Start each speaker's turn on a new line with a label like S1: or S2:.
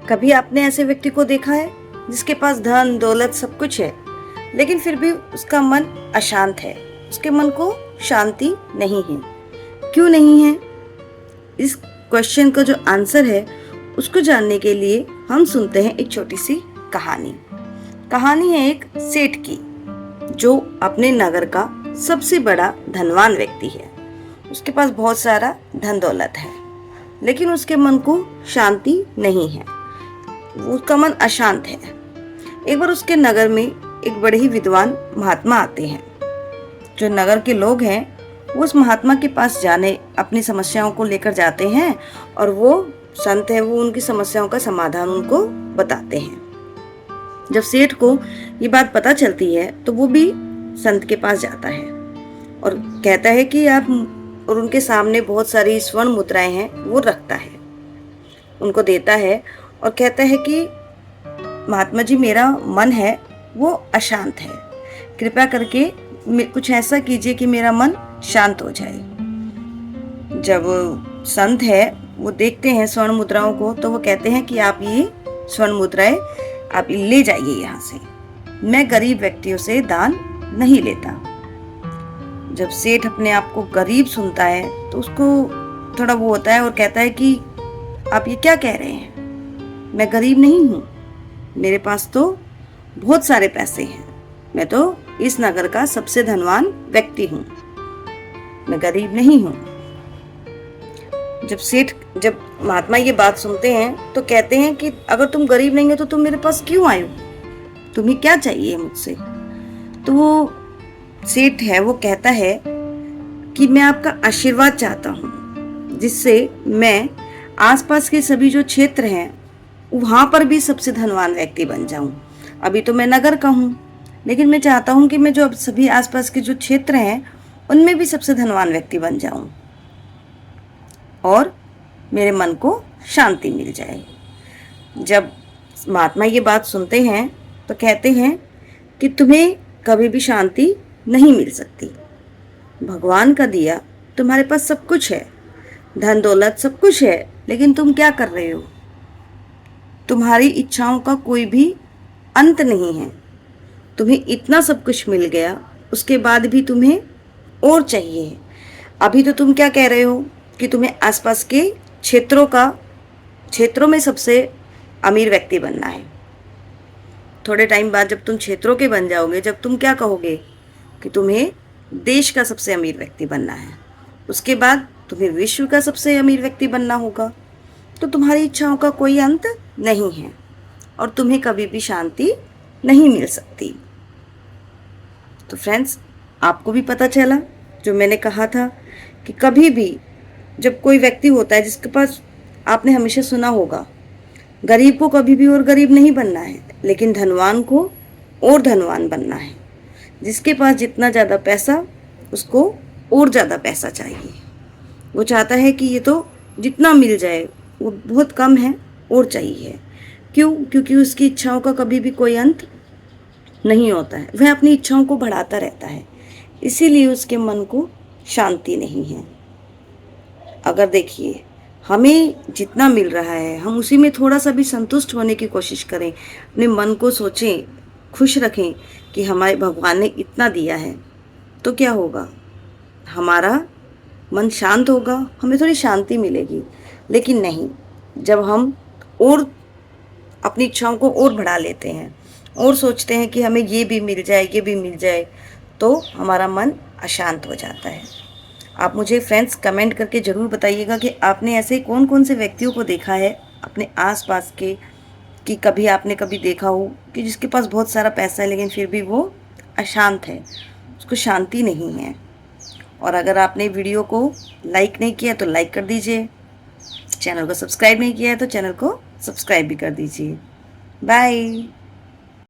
S1: कभी आपने ऐसे व्यक्ति को देखा है जिसके पास धन दौलत सब कुछ है, लेकिन फिर भी उसका मन अशांत है, उसके मन को शांति नहीं है? क्यों नहीं है? इस क्वेश्चन का जो आंसर है उसको जानने के लिए हम सुनते हैं एक छोटी सी कहानी। कहानी है एक सेठ की, जो अपने नगर का सबसे बड़ा धनवान व्यक्ति है। उसके पास बहुत सारा धन दौलत है, लेकिन उसके मन को शांति नहीं है, उसका मन अशांत है। एक बार उसके नगर में एक बड़े ही विद्वान महात्मा आते हैं। जो नगर के लोग हैं वो उस महात्मा के पास जाने अपनी समस्याओं को लेकर जाते हैं, और वो संत है, वो उनकी समस्याओं का समाधान उनको बताते हैं। जब सेठ को ये बात पता चलती है तो वो भी संत के पास जाता है और कहता है कि आप, और उनके सामने बहुत सारी स्वर्ण मुद्राएं हैं वो रखता है, उनको देता है और कहता है कि महात्मा जी, मेरा मन है वो अशांत है, कृपया करके कुछ ऐसा कीजिए कि मेरा मन शांत हो जाए। जब संत है वो देखते हैं स्वर्ण मुद्राओं को, तो वो कहते हैं कि आप ये स्वर्ण मुद्राएं आप ले जाइए यहाँ से, मैं गरीब व्यक्तियों से दान नहीं लेता। जब सेठ अपने आप को गरीब सुनता है तो उसको थोड़ा वो होता है और कहता है कि आप ये क्या कह रहे हैं, मैं गरीब नहीं हूँ, मेरे पास तो बहुत सारे पैसे हैं, मैं तो इस नगर का सबसे धनवान व्यक्ति हूँ, मैं गरीब नहीं हूँ। जब महात्मा ये बात सुनते हैं तो कहते हैं कि अगर तुम गरीब नहीं हो तो तुम मेरे पास क्यों आए हो, तुम्हें क्या चाहिए मुझसे? तो वो सेठ है वो कहता है कि मैं आपका आशीर्वाद चाहता हूँ, जिससे मैं आसपास के सभी जो क्षेत्र हैं वहां पर भी सबसे धनवान व्यक्ति बन जाऊं। अभी तो मैं नगर का हूँ, लेकिन मैं चाहता हूँ कि मैं जो सभी आसपास के जो क्षेत्र हैं उनमें भी सबसे धनवान व्यक्ति बन जाऊं और मेरे मन को शांति मिल जाए। जब महात्मा ये बात सुनते हैं तो कहते हैं कि तुम्हें कभी भी शांति नहीं मिल सकती। भगवान का दिया तुम्हारे पास सब कुछ है, धन दौलत सब कुछ है, लेकिन तुम क्या कर रहे हो? तुम्हारी इच्छाओं का कोई भी अंत नहीं है। तुम्हें इतना सब कुछ मिल गया, उसके बाद भी तुम्हें और चाहिए। अभी तो तुम क्या कह रहे हो कि तुम्हें आसपास के क्षेत्रों में सबसे अमीर व्यक्ति बनना है। थोड़े टाइम बाद जब तुम क्षेत्रों के बन जाओगे, जब तुम क्या कहोगे कि तुम्हें देश का सबसे अमीर व्यक्ति बनना है, उसके बाद तुम्हें विश्व का सबसे अमीर व्यक्ति बनना होगा, तो तुम्हारी इच्छाओं का कोई अंत नहीं है और तुम्हें कभी भी शांति नहीं मिल सकती। तो फ्रेंड्स, आपको भी पता चला जो मैंने कहा था कि कभी भी जब कोई व्यक्ति होता है जिसके पास, आपने हमेशा सुना होगा, गरीब को कभी भी और गरीब नहीं बनना है, लेकिन धनवान को और धनवान बनना है। जिसके पास जितना ज़्यादा पैसा, उसको और ज़्यादा पैसा चाहिए। वो चाहता है कि ये तो जितना मिल जाए वो बहुत कम है और चाहिए। क्यों? क्योंकि उसकी इच्छाओं का कभी भी कोई अंत नहीं होता है, वह अपनी इच्छाओं को बढ़ाता रहता है, इसीलिए उसके मन को शांति नहीं है। अगर देखिए, हमें जितना मिल रहा है हम उसी में थोड़ा सा भी संतुष्ट होने की कोशिश करें, अपने मन को सोचें, खुश रखें कि हमारे भगवान ने इतना दिया है, तो क्या होगा, हमारा मन शांत होगा, हमें थोड़ी शांति मिलेगी। लेकिन नहीं, जब हम और अपनी इच्छाओं को और बढ़ा लेते हैं और सोचते हैं कि हमें ये भी मिल जाए, ये भी मिल जाए, तो हमारा मन अशांत हो जाता है। आप मुझे फ्रेंड्स कमेंट करके ज़रूर बताइएगा कि आपने ऐसे कौन कौन से व्यक्तियों को देखा है अपने आसपास के, कि कभी आपने कभी देखा हो कि जिसके पास बहुत सारा पैसा है लेकिन फिर भी वो अशांत है, उसको शांति नहीं है। और अगर आपने वीडियो को लाइक नहीं किया तो लाइक कर दीजिए, चैनल को सब्सक्राइब नहीं किया है तो चैनल को सब्सक्राइब भी कर दीजिए। बाय।